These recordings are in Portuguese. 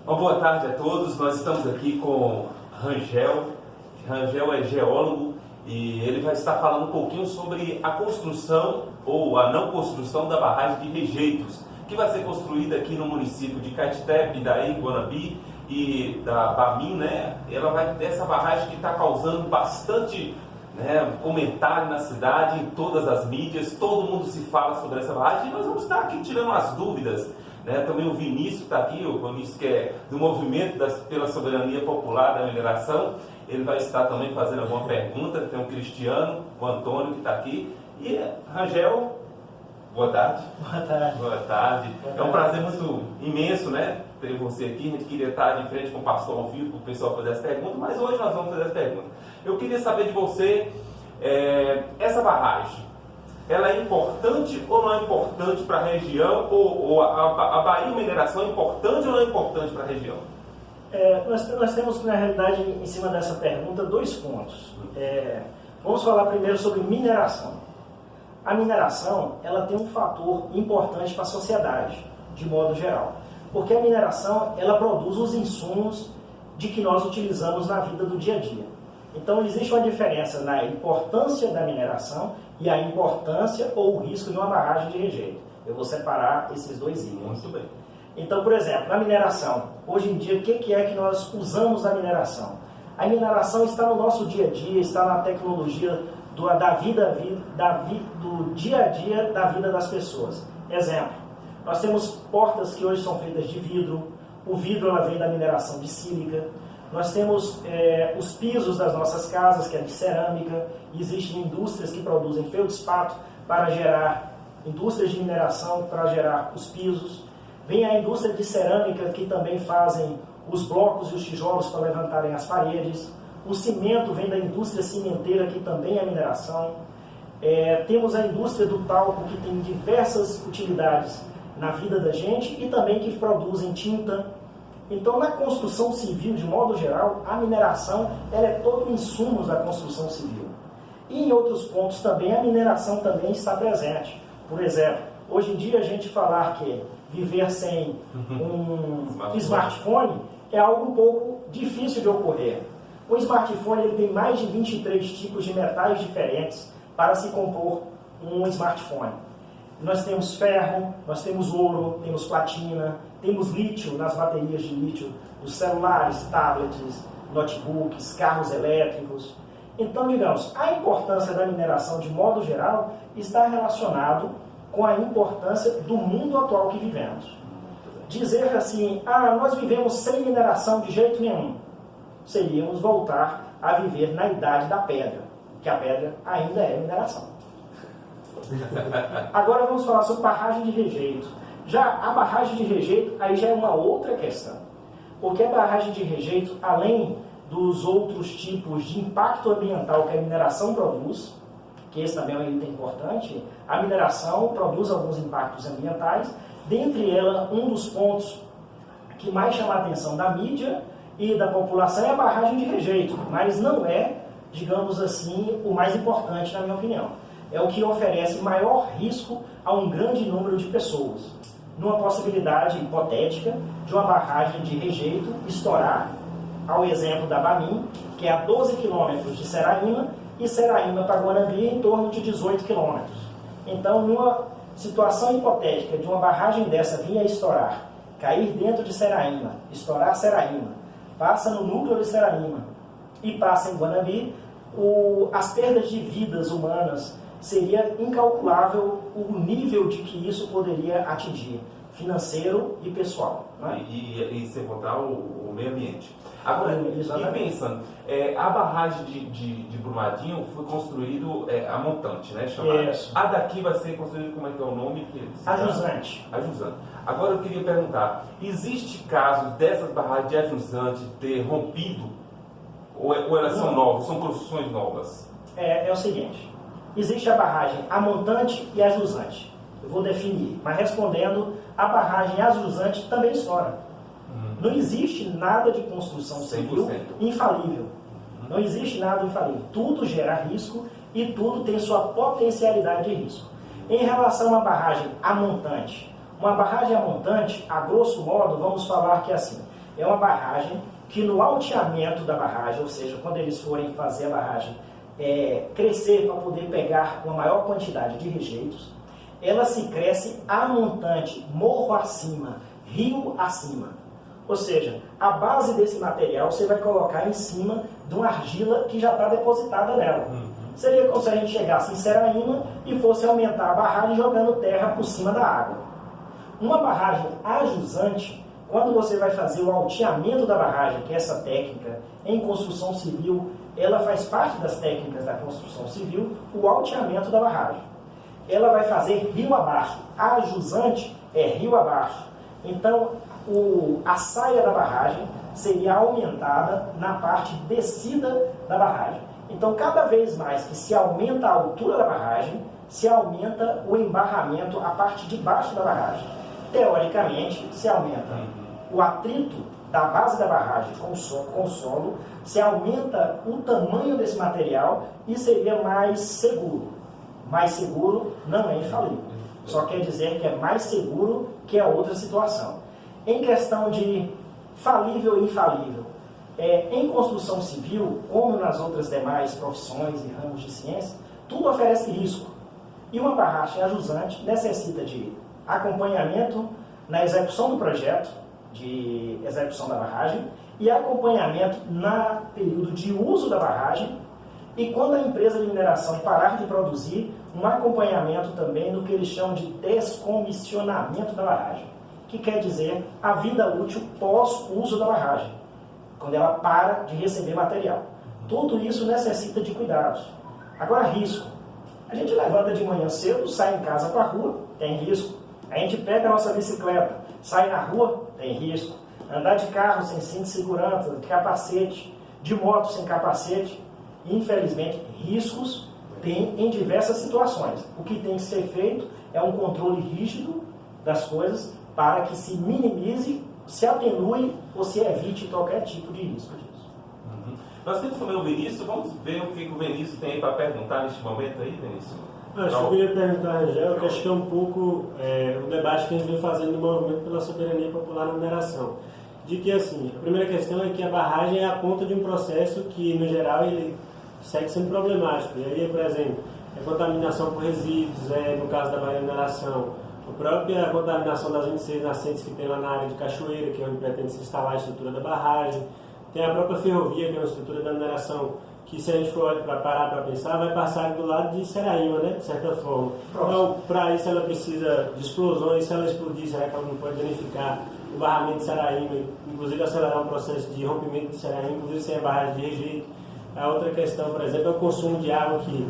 Uma boa tarde a todos. Nós estamos aqui com Rangel. Rangel é geólogo e ele vai estar falando um pouquinho sobre a construção ou a não construção da barragem de Rejeitos, que vai ser construída aqui no município de Caetité, Idaí, Guanabi e da Bamin, né? Ela vai ter essa barragem que está causando bastante comentário na cidade, em todas as mídias, todo mundo se fala sobre essa barragem e nós vamos estar aqui tirando as dúvidas. Também o Vinícius está aqui, o Vinícius que é do movimento pela soberania popular da mineração, ele vai estar também fazendo alguma pergunta. Tem o Cristiano, o Antônio que está aqui e Rangel, boa tarde. Boa tarde. Boa tarde. É um prazer muito imenso, ter você aqui. A gente queria estar de frente com o pastor ao vivo para o pessoal fazer as perguntas, mas hoje nós vamos fazer as perguntas. Eu queria saber de você, essa barragem, ela é importante ou não é importante para a região? Ou a Bahia Mineração é importante ou não é importante para a região? Nós temos, na realidade, em cima dessa pergunta, dois pontos. Vamos falar primeiro sobre mineração. A mineração, ela tem um fator importante para a sociedade, de modo geral. Porque a mineração, ela produz os insumos de que nós utilizamos na vida do dia a dia. Então, existe uma diferença na importância da mineração e a importância ou o risco de uma barragem de rejeito. Eu vou separar esses dois itens. Muito bem. Então, por exemplo, na mineração, hoje em dia, o que é que nós usamos a mineração? A mineração está no nosso dia a dia, está na tecnologia do dia a dia da vida das pessoas. Exemplo, nós temos portas que hoje são feitas de vidro, o vidro ela vem da mineração de sílica. Nós temos os pisos das nossas casas, que é de cerâmica. Existem indústrias que produzem feldspato para gerar, indústrias de mineração para gerar os pisos. Vem a indústria de cerâmica, que também fazem os blocos e os tijolos para levantarem as paredes. O cimento vem da indústria cimenteira, que também é mineração. Temos a indústria do talco, que tem diversas utilidades na vida da gente e também que produzem tinta. Então, na construção civil, de modo geral, a mineração ela é todo insumos da construção civil. E em outros pontos também, a mineração também está presente. Por exemplo, hoje em dia a gente falar que viver sem um smartphone é algo um pouco difícil de ocorrer. O smartphone ele tem mais de 23 tipos de metais diferentes para se compor um smartphone. Nós temos ferro, nós temos ouro, temos platina, temos lítio nas baterias de lítio dos celulares, tablets, notebooks, carros elétricos. Então, digamos, a importância da mineração de modo geral está relacionado com a importância do mundo atual que vivemos. Dizer assim, nós vivemos sem mineração de jeito nenhum, seríamos voltar a viver na idade da pedra, que a pedra ainda é mineração. Agora vamos falar sobre barragem de rejeito. Já a barragem de rejeito, aí já é uma outra questão. Porque a barragem de rejeito, além dos outros tipos de impacto ambiental que a mineração produz, que esse também é um item importante, a mineração produz alguns impactos ambientais, dentre elas, um dos pontos que mais chama a atenção da mídia e da população é a barragem de rejeito, mas não é, digamos assim, o mais importante, na minha opinião. É o que oferece maior risco a um grande número de pessoas. Numa possibilidade hipotética de uma barragem de rejeito estourar, ao exemplo da Bamin, que é a 12 quilômetros de Seraíma, e Seraíma para Guanabi em torno de 18 quilômetros. Então, numa situação hipotética de uma barragem dessa vir a estourar, cair dentro de Seraíma, estourar Seraíma, passa no núcleo de Seraíma e passa em Guanabi, as perdas de vidas humanas seria incalculável o nível de que isso poderia atingir, financeiro e pessoal. Né? E sem contar o meio ambiente. Agora, e pensando, a barragem de Brumadinho foi construído a montante, né? Chamada. Isso. A daqui vai ser construída, como é que é o nome? Ajusante. Ajusante. Agora eu queria perguntar, existe casos dessas barragens de ajusante ter rompido? Ou elas são novas, são construções novas? É o seguinte, existe a barragem a montante e a jusante. Eu vou definir, mas respondendo, a barragem a jusante também estoura. Não existe nada de construção civil 100%. infalível. Não existe nada infalível. Tudo gera risco e tudo tem sua potencialidade de risco. Em relação à barragem a montante, uma barragem a montante, a grosso modo, vamos falar que é assim, É uma barragem que no alteamento da barragem, ou seja, quando eles forem fazer a barragem crescer para poder pegar uma maior quantidade de rejeitos, ela se cresce a montante, morro acima, rio acima. Ou seja, a base desse material você vai colocar em cima de uma argila que já está depositada nela. Seria como se a gente chegasse em Seraíma e fosse aumentar a barragem jogando terra por cima da água. Uma barragem ajusante, quando você vai fazer o alteamento da barragem, que é essa técnica em construção civil, ela faz parte das técnicas da construção civil, o alteamento da barragem. Ela vai fazer rio abaixo. A ajusante é rio abaixo. Então, a saia da barragem seria aumentada na parte descida da barragem. Então, cada vez mais que se aumenta a altura da barragem, se aumenta o embarramento, a parte de baixo da barragem. Teoricamente, se aumenta o atrito da base da barragem com o solo, se aumenta o tamanho desse material e seria mais seguro. Mais seguro não é infalível. Só quer dizer que é mais seguro que a outra situação. Em questão de falível e infalível, em construção civil, como nas outras demais profissões e ramos de ciência, tudo oferece risco. E uma barragem ajusante necessita de acompanhamento na execução do projeto, de execução da barragem, e acompanhamento no período de uso da barragem, e quando a empresa de mineração parar de produzir, um acompanhamento também no que eles chamam de descomissionamento da barragem, que quer dizer a vida útil pós-uso da barragem, quando ela para de receber material. Tudo isso necessita de cuidados. Agora, risco. A gente levanta de manhã cedo, sai em casa para a rua, tem risco. A gente pega a nossa bicicleta, sai na rua, tem risco. Andar de carro sem cinto de segurança, de capacete, de moto sem capacete, infelizmente, riscos tem em diversas situações. O que tem que ser feito é um controle rígido das coisas para que se minimize, se atenue ou se evite qualquer tipo de risco disso. Nós temos também o Vinícius, vamos ver o que o Vinícius tem para perguntar neste momento aí, Vinícius. Acho que eu queria perguntar, Rangel, que acho que é um pouco o debate que a gente vem fazendo no movimento pela soberania popular na mineração. De que, assim, a primeira questão é que a barragem é a ponta de um processo que, no geral, ele segue sendo problemático. E aí, por exemplo, a contaminação por resíduos, no caso da barra de mineração, a própria contaminação das 26 nascentes que tem lá na área de Cachoeira, que é onde pretende se instalar a estrutura da barragem. Tem a própria ferrovia, que é uma estrutura da mineração, que se a gente for parar para pensar, vai passar do lado de Seraíma, né, de certa forma. Então, para isso ela precisa de explosões, se ela explodir, será que ela não pode danificar o barramento de Seraíma, inclusive acelerar um processo de rompimento de Seraíma, inclusive sem a barragem de rejeito. A outra questão, por exemplo, é o consumo de água aqui.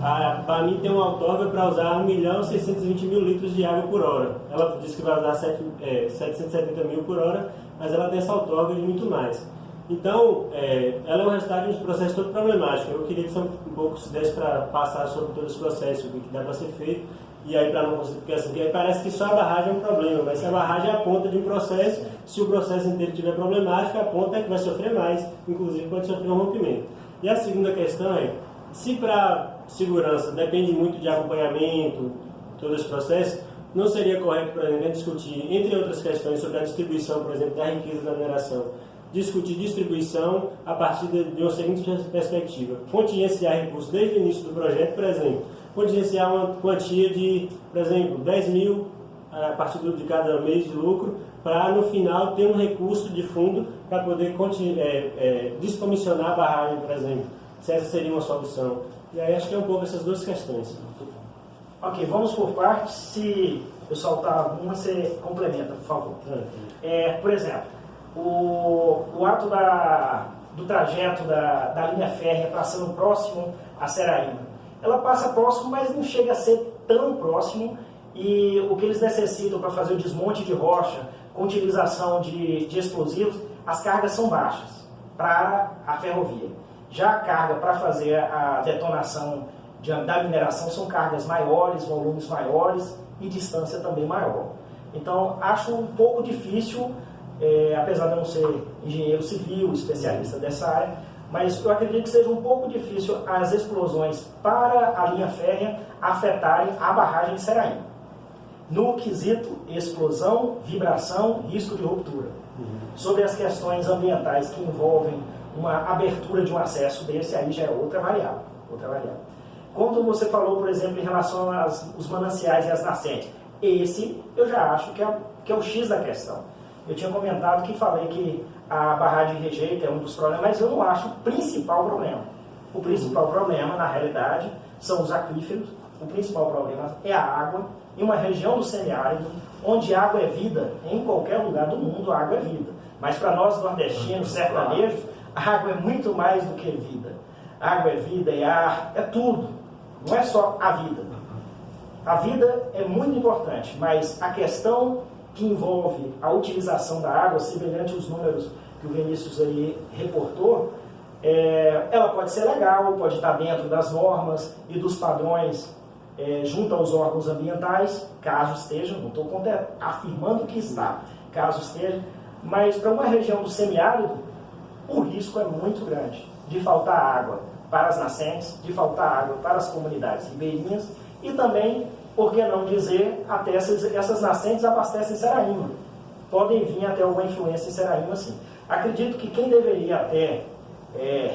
A Bamin tem uma outorga para usar 1.620.000 litros de água por hora. Ela diz que vai usar 770 mil por hora, mas ela tem essa outorga de muito mais. Então, ela é o resultado de um processo todo problemático. Eu queria que você um pouco se desse para passar sobre todo esse processo, o que dá para ser feito, e aí para não conseguir, porque assim, parece que só a barragem é um problema, mas se a barragem é a ponta de um processo, se o processo inteiro estiver problemático, a ponta é que vai sofrer mais, inclusive pode sofrer um rompimento. E a segunda questão é, se para segurança depende muito de acompanhamento, todo esse processo, não seria correto, por exemplo, discutir, entre outras questões, sobre a distribuição, por exemplo, da riqueza da mineração, discutir distribuição a partir de uma seguinte perspectiva. Contingenciar recursos desde o início do projeto, por exemplo. Contingenciar uma quantia de, por exemplo, 10 mil a partir de cada mês de lucro, para no final ter um recurso de fundo para poder descomissionar a barragem, por exemplo. Se essa seria uma solução. E aí acho que é um pouco essas duas questões. Ok, vamos por partes. Se eu soltar alguma, você complementa, por favor. Por exemplo, o ato do trajeto da linha férrea passando próximo a Seraíma. Ela passa próximo, mas não chega a ser tão próximo, e o que eles necessitam para fazer o desmonte de rocha, com utilização de explosivos, as cargas são baixas para a ferrovia. Já a carga para fazer a detonação da mineração são cargas maiores, volumes maiores e distância também maior. Então, acho um pouco difícil, apesar de eu não ser engenheiro civil, especialista dessa área, mas eu acredito que seja um pouco difícil as explosões para a linha férrea afetarem a barragem de Seraíma. no quesito explosão, vibração, risco de ruptura. Sobre as questões ambientais que envolvem uma abertura de um acesso desse, aí já é outra variável. Quando você falou, por exemplo, em relação aos mananciais e as nascentes, esse eu já acho que é o X da questão. Eu tinha comentado que falei que a barragem de rejeito é um dos problemas, mas eu não acho o principal problema. O principal problema, na realidade, são os aquíferos. O principal problema é a água. Em uma região do semiárido, onde água é vida, em qualquer lugar do mundo a água é vida. Mas para nós nordestinos, sertanejos, a água é muito mais do que vida. A água é vida, é ar, é tudo. Não é só a vida. A vida é muito importante, mas a questão que envolve a utilização da água, semelhante aos números que o Vinícius aí reportou, ela pode ser legal, pode estar dentro das normas e dos padrões junto aos órgãos ambientais, caso esteja, não estou afirmando que está, caso esteja, mas para uma região do semiárido, o risco é muito grande de faltar água para as nascentes, de faltar água para as comunidades ribeirinhas e também, por que não dizer, até essas nascentes abastecem Seraíma. Podem vir até alguma influência em Seraíma, sim. Acredito que quem deveria até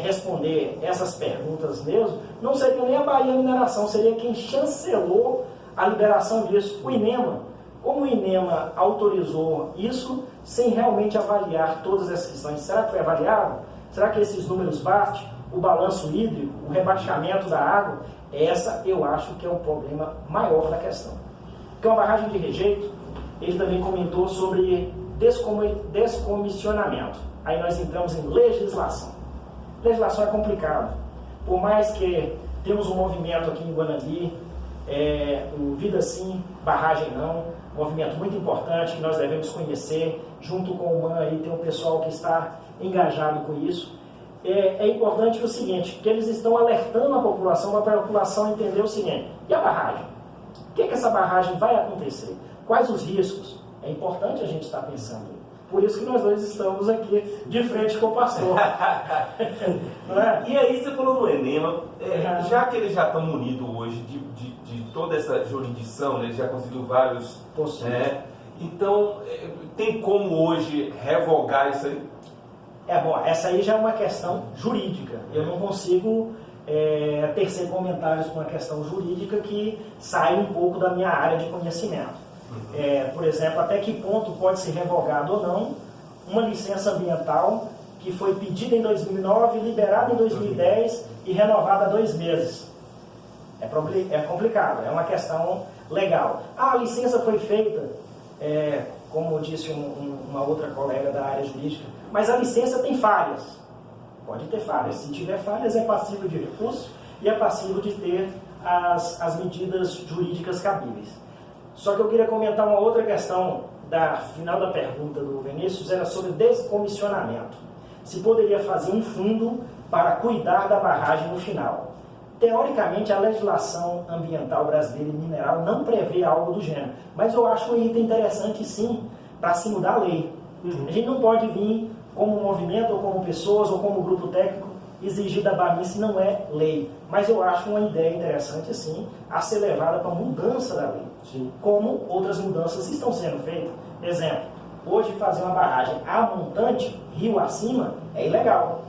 responder essas perguntas mesmo, não seria nem a Bahia Mineração, seria quem chancelou a liberação disso, o INEMA. Como o INEMA autorizou isso sem realmente avaliar todas essas questões? Será que foi avaliado? Será que esses números bastem? O balanço hídrico, o rebaixamento da água? Essa eu acho que é o problema maior da questão. Porque uma barragem de rejeito, ele também comentou sobre descomissionamento. Aí nós entramos em legislação. Legislação é complicado. Por mais que temos um movimento aqui em Guanambi, o Vida Sim, Barragem Não, um movimento muito importante que nós devemos conhecer, junto com o MAN aí tem um pessoal que está engajado com isso. É importante o seguinte, que eles estão alertando a população, para a população entender o seguinte, e a barragem? O que essa barragem vai acontecer? Quais os riscos? É importante a gente estar pensando. Por isso que nós dois estamos aqui de frente com o pastor. Não é? E aí você falou no Enema, já que eles já estão munidos hoje de toda essa jurisdição, né, eles já conseguiram vários... Então, tem como hoje revogar isso aí? Bom, essa aí já é uma questão jurídica. Eu não consigo tecer comentários com uma questão jurídica que sai um pouco da minha área de conhecimento. Por exemplo, até que ponto pode ser revogado ou não uma licença ambiental que foi pedida em 2009, liberada em 2010 e renovada há 2 meses. É complicado, é uma questão legal. A licença foi feita, como disse uma outra colega da área jurídica, mas a licença tem falhas. Pode ter falhas. Se tiver falhas, é passível de recurso e é passível de ter as medidas jurídicas cabíveis. Só que eu queria comentar uma outra questão final da pergunta do Vinícius, era sobre descomissionamento. Se poderia fazer um fundo para cuidar da barragem no final. Teoricamente, a legislação ambiental brasileira e mineral não prevê algo do gênero, mas eu acho um item interessante, sim, para se mudar a lei. A gente não pode vir como movimento, ou como pessoas, ou como grupo técnico, exigir da BAMIN se não é lei. Mas eu acho uma ideia interessante, sim, a ser levada para a mudança da lei. Sim. Como outras mudanças estão sendo feitas. Exemplo, hoje fazer uma barragem a montante, rio acima, é ilegal.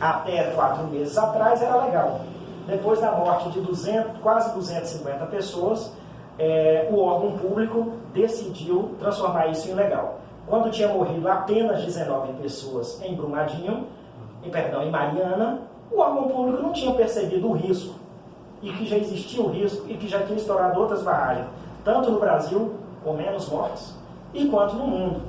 Até 4 meses atrás era legal. Depois da morte de quase 250 pessoas, o órgão público decidiu transformar isso em legal. Quando tinha morrido apenas 19 pessoas em Brumadinho, em Mariana, o órgão público não tinha percebido o risco, e que já existia o risco, e que já tinha estourado outras barragens, tanto no Brasil, com menos mortes, e quanto no mundo.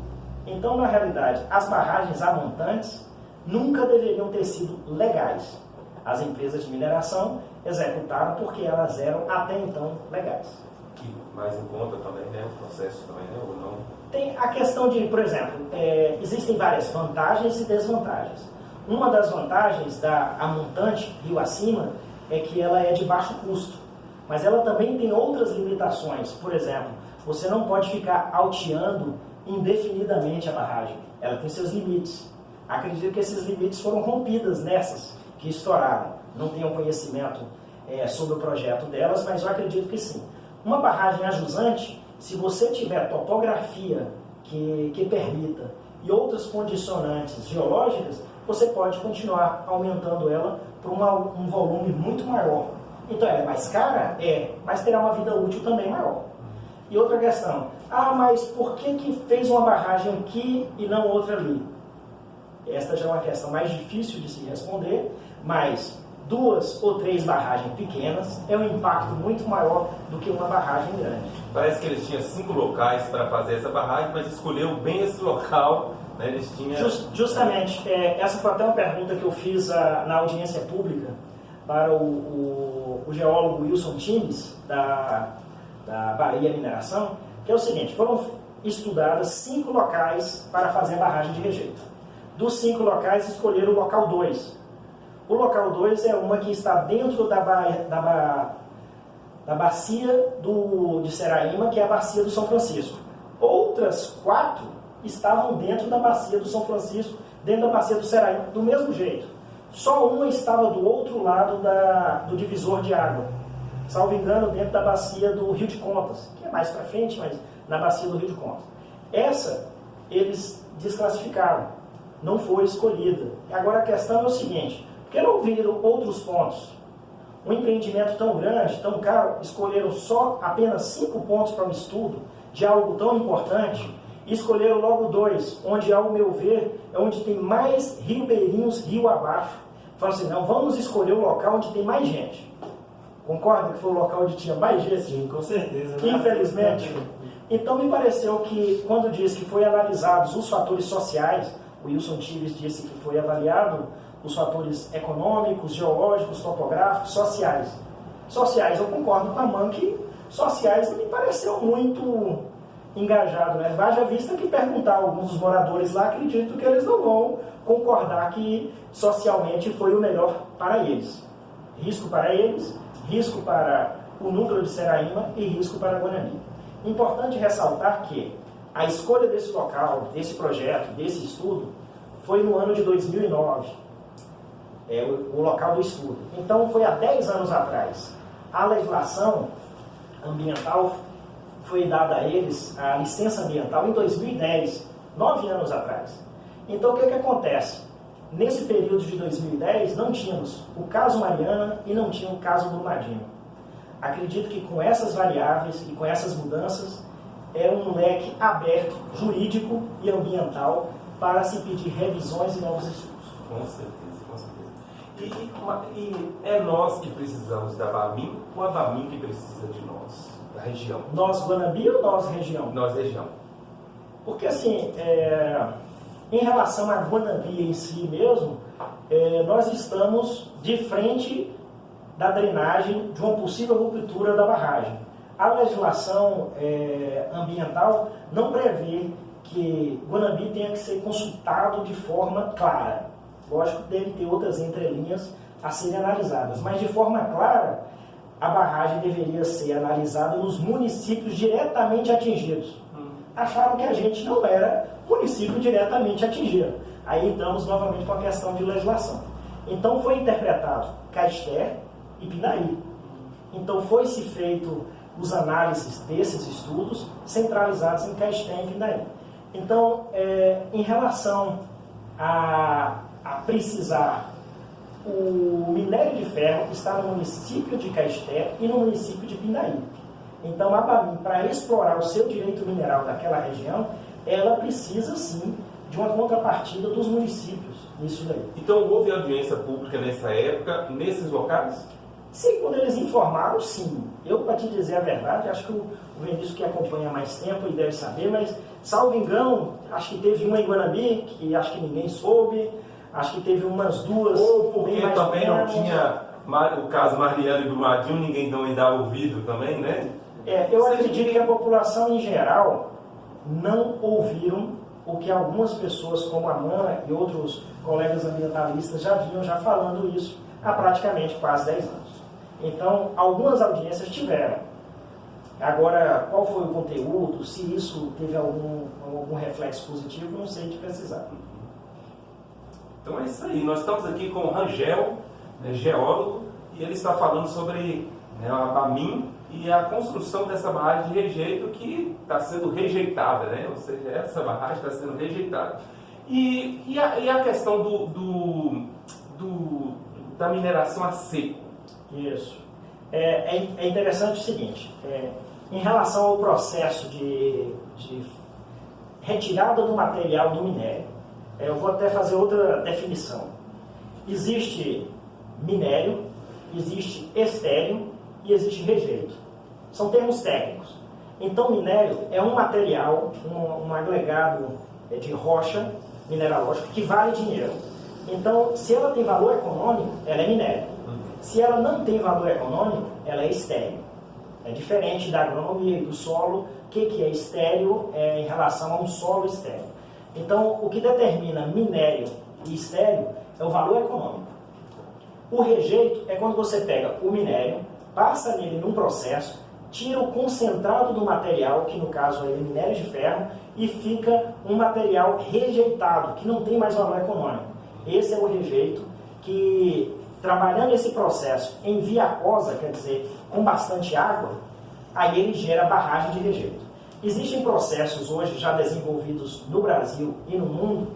Então, na realidade, as barragens a montantes nunca deveriam ter sido legais. As empresas de mineração executaram porque elas eram até então legais. E mais em conta também, né? O processo também, né? Ou não? Tem a questão de, por exemplo, existem várias vantagens e desvantagens. Uma das vantagens da a montante, rio acima, é que ela é de baixo custo. Mas ela também tem outras limitações. Por exemplo, você não pode ficar alteando indefinidamente a barragem. Ela tem seus limites. Acredito que esses limites foram rompidos nessas que estouraram. Não tenho conhecimento sobre o projeto delas, mas eu acredito que sim. Uma barragem a jusante, Se você tiver topografia que permita e outras condicionantes geológicas, você pode continuar aumentando ela para um volume muito maior. Então ela é mais cara? É, mas terá uma vida útil também maior. E outra questão, mas por que fez uma barragem aqui e não outra ali? Esta já é uma questão mais difícil de se responder, mas 2 ou 3 barragens pequenas é um impacto muito maior do que uma barragem grande. Parece que eles tinham 5 locais para fazer essa barragem, mas escolheu bem esse local, né? Eles tinham... Justamente, essa foi até uma pergunta que eu fiz na audiência pública para o geólogo Wilson Times, da Bahia Mineração, que é o seguinte: foram estudadas 5 locais para fazer a barragem de rejeito. Dos 5 locais, escolheram o local 2. O local 2 é uma que está dentro da bacia de Seraíma, que é a bacia do São Francisco. Outras 4 estavam dentro da bacia do São Francisco, dentro da bacia do Seraíma, do mesmo jeito. Só uma estava do outro lado do divisor de água, salvo engano, dentro da bacia do Rio de Contas, que é mais para frente, mas na bacia do Rio de Contas. Essa eles desclassificaram, não foi escolhida. Agora a questão é o seguinte: por que não viram outros pontos? Um empreendimento tão grande, tão caro, escolheram apenas 5 pontos para um estudo de algo tão importante, e escolheram logo 2, onde, ao meu ver, é onde tem mais ribeirinhos rio abaixo. Falaram assim: não, vamos escolher o local onde tem mais gente. Concorda que foi o local onde tinha mais gente? Sim, com certeza. Né? Infelizmente. Então me pareceu que, quando diz que foi analisados os fatores sociais, o Wilson Tives disse que foi avaliado os fatores econômicos, geológicos, topográficos, sociais. Sociais, eu concordo com a Man que sociais não me pareceu muito engajado, né? Haja vista que perguntar a alguns dos moradores lá, acredito que eles não vão concordar que socialmente foi o melhor para eles. Risco para eles, risco para o núcleo de Seraíma e risco para Guanambi. Importante ressaltar que a escolha desse local, desse projeto, desse estudo, foi no ano de 2009, o local do estudo. Então foi há 10 anos atrás. A legislação ambiental foi dada a eles, a licença ambiental, em 2010, 9 anos atrás. Então o que acontece? Nesse período de 2010 não tínhamos o caso Mariana e não tinha o caso Brumadinho. Acredito que com essas variáveis e com essas mudanças é um leque aberto, jurídico e ambiental, para se pedir revisões e novos estudos. Com certeza, com certeza. E é nós que precisamos da Bamin ou a Bamin que precisa de nós, da região? Nós, Guanambi, ou nós, região? Nós, região. Porque, assim, em relação a Guanambi em si mesmo, nós estamos de frente da drenagem de uma possível ruptura da barragem. A legislação ambiental não prevê que Guanambi tenha que ser consultado de forma clara. Lógico que deve ter outras entrelinhas a serem analisadas, mas de forma clara, a barragem deveria ser analisada nos municípios diretamente atingidos. Acharam que a gente não era município diretamente atingido. Aí entramos novamente com a questão de legislação. Então foi interpretado Caeté e Pindaí. Então foi-se feito os análises desses estudos centralizados em Caeté e Pindaí. Então, em relação a precisar, o minério de ferro está no município de Caeté e no município de Pindaí. Então, a Bamin, para explorar o seu direito mineral daquela região, ela precisa, sim, de uma contrapartida dos municípios nisso daí. Então, houve audiência pública nessa época, nesses locais? Segundo eles informaram, sim. Eu, para te dizer a verdade, acho que o Vinícius que acompanha há mais tempo e deve saber, mas, salvo engano, acho que teve uma em Guanambi, que acho que ninguém soube, acho que teve umas 2... Ou porque também não tinha o caso Mariana e Brumadinho, ninguém também dava ouvido também, né? Eu acredito que a população em geral não ouviram o que algumas pessoas, como a Mana e outros colegas ambientalistas, já vinham falando isso há praticamente quase 10 anos. Então, algumas audiências tiveram. Agora, qual foi o conteúdo, se isso teve algum reflexo positivo, não sei te precisar. Então é isso aí. Nós estamos aqui com o Rangel, geólogo, e ele está falando sobre a Bamin e a construção dessa barragem de rejeito que está sendo rejeitada, né? Ou seja, essa barragem está sendo rejeitada. E a questão da mineração a seco? Isso. É interessante o seguinte, em relação ao processo de retirada do material do minério, eu vou até fazer outra definição. Existe minério, existe estéreo e existe rejeito. São termos técnicos. Então, minério é um material, um agregado de rocha mineralógica que vale dinheiro. Então, se ela tem valor econômico, ela é minério. Se ela não tem valor econômico, ela é estéreo. É diferente da agronomia e do solo. O que é estéreo em relação a um solo estéreo? Então, o que determina minério e estéreo é o valor econômico. O rejeito é quando você pega o minério, passa nele num processo, tira o concentrado do material, que no caso é minério de ferro, e fica um material rejeitado, que não tem mais valor econômico. Esse é o rejeito que, trabalhando esse processo em via aquosa, quer dizer, com bastante água, aí ele gera barragem de rejeito. Existem processos hoje já desenvolvidos no Brasil e no mundo,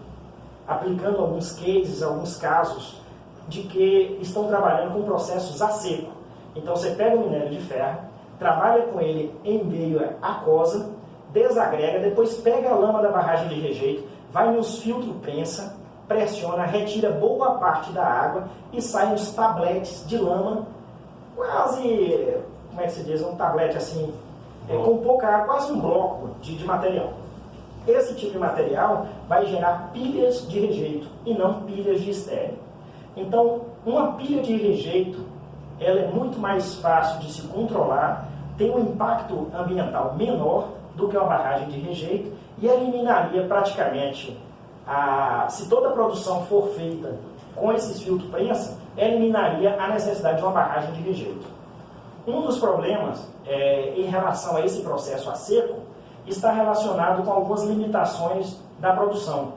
aplicando alguns cases, alguns casos, de que estão trabalhando com processos a seco. Então você pega o minério de ferro, trabalha com ele em meio aquosa, desagrega, depois pega a lama da barragem de rejeito, vai nos filtros prensa, pressiona, retira boa parte da água e saem os tabletes de lama, quase, como é que se diz, um tablete assim, com pouca água, quase um bloco de material. Esse tipo de material vai gerar pilhas de rejeito e não pilhas de estéreo. Então, uma pilha de rejeito, ela é muito mais fácil de se controlar, tem um impacto ambiental menor do que uma barragem de rejeito e eliminaria praticamente, se toda a produção for feita com esses filtros prensa, eliminaria a necessidade de uma barragem de rejeito. Um dos problemas em relação a esse processo a seco está relacionado com algumas limitações da produção.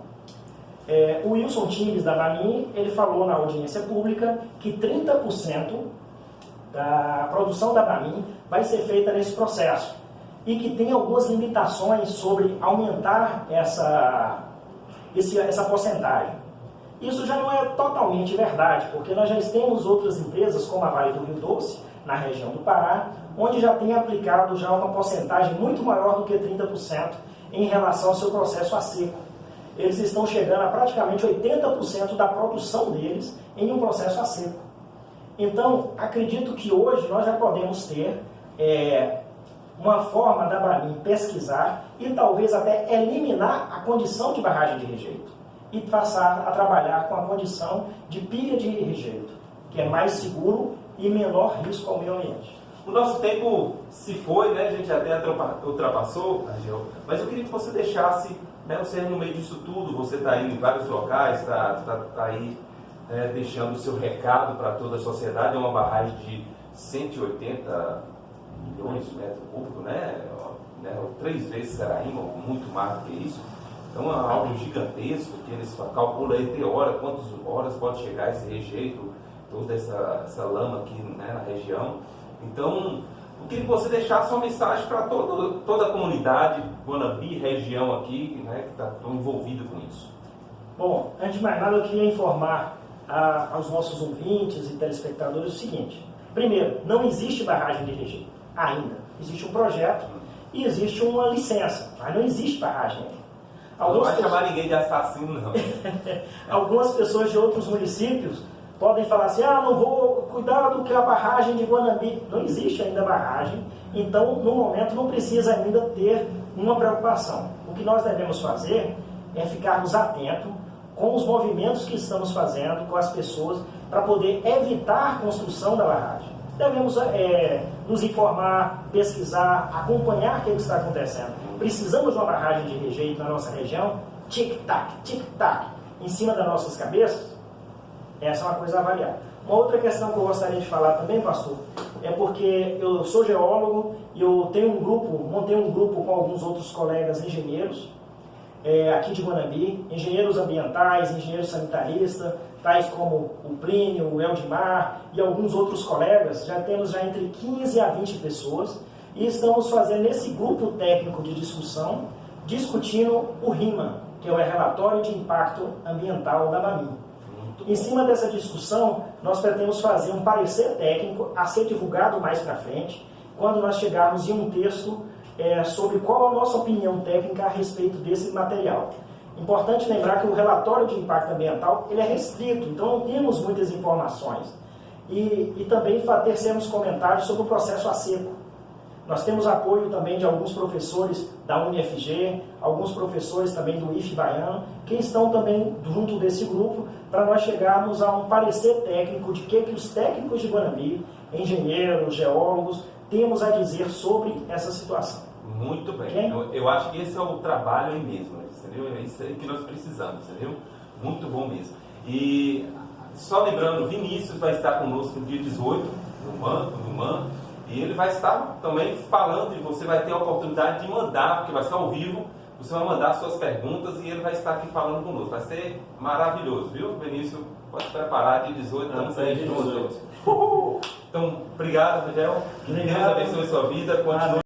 O Wilson Times, da Bamin, ele falou na audiência pública que 30% da produção da Bamin vai ser feita nesse processo e que tem algumas limitações sobre aumentar essa porcentagem. Isso já não é totalmente verdade, porque nós já temos outras empresas, como a Vale do Rio Doce, na região do Pará, onde já tem aplicado já uma porcentagem muito maior do que 30% em relação ao seu processo a seco. Eles estão chegando a praticamente 80% da produção deles em um processo a seco. Então, acredito que hoje nós já podemos ter uma forma da Bamin pesquisar e talvez até eliminar a condição de barragem de rejeito e passar a trabalhar com a condição de pilha de rejeito, que é mais seguro e menor risco ao meio ambiente. O nosso tempo se foi, né? A gente até ultrapassou, Angel, mas eu queria que você deixasse, né, você no meio disso tudo, você está aí em vários locais, está aí deixando o seu recado para toda a sociedade. É uma barragem de 180 milhões de metros cúbicos, né? 3 vezes Seraíma, muito mais do que isso. Então é algo gigantesco, que eles calculam aí de hora, quantas horas pode chegar esse rejeito, toda essa lama aqui, né, na região. Então, eu queria que você deixasse uma mensagem para toda a comunidade, Guanambi, região aqui, né, que está envolvida com isso. Bom, antes de mais nada, eu queria informar aos nossos ouvintes e telespectadores o seguinte. Primeiro, não existe barragem de rejeito ainda. Existe um projeto e existe uma licença, mas não existe barragem ainda. Não vai chamar ninguém de assassino, não. Algumas pessoas de outros municípios podem falar assim, não vou cuidar do que a barragem de Guanambi. Não existe ainda barragem, então no momento não precisa ainda ter uma preocupação. O que nós devemos fazer é ficarmos atentos com os movimentos que estamos fazendo com as pessoas para poder evitar a construção da barragem. Devemos nos informar, pesquisar, acompanhar o que está acontecendo. Precisamos de uma barragem de rejeito na nossa região? Tic-tac, em cima das nossas cabeças? Essa é uma coisa a avaliar. Uma outra questão que eu gostaria de falar também, pastor, é porque eu sou geólogo e eu tenho montei um grupo com alguns outros colegas engenheiros, aqui de Guanambi, engenheiros ambientais, engenheiros sanitaristas, tais como o Plínio, o Eldimar e alguns outros colegas. Já temos já entre 15 a 20 pessoas e estamos fazendo esse grupo técnico de discussão, discutindo o RIMA, que é o Relatório de Impacto Ambiental da BAMIN. Em cima dessa discussão, nós pretendemos fazer um parecer técnico a ser divulgado mais para frente, quando nós chegarmos em um texto sobre qual a nossa opinião técnica a respeito desse material. Importante lembrar que o relatório de impacto ambiental ele é restrito, então não temos muitas informações. E também tecermos comentários sobre o processo a seco. Nós temos apoio também de alguns professores da UniFG, alguns professores também do IF Baiano, que estão também junto desse grupo, para nós chegarmos a um parecer técnico de que os técnicos de Guanambi, engenheiros, geólogos, temos a dizer sobre essa situação. Muito bem. Okay? Eu acho que esse é o trabalho aí mesmo, entendeu? É isso aí que nós precisamos, entendeu? Muito bom mesmo. E só lembrando, Vinícius vai estar conosco no dia 18, no MAN, e ele vai estar também falando, e você vai ter a oportunidade de mandar, porque vai ser ao vivo, você vai mandar suas perguntas e ele vai estar aqui falando conosco. Vai ser maravilhoso, viu, Vinícius? Pode se preparar, dia 18, estamos aí de 18. Então, obrigado, Rangel. Que Deus abençoe a sua vida. Continue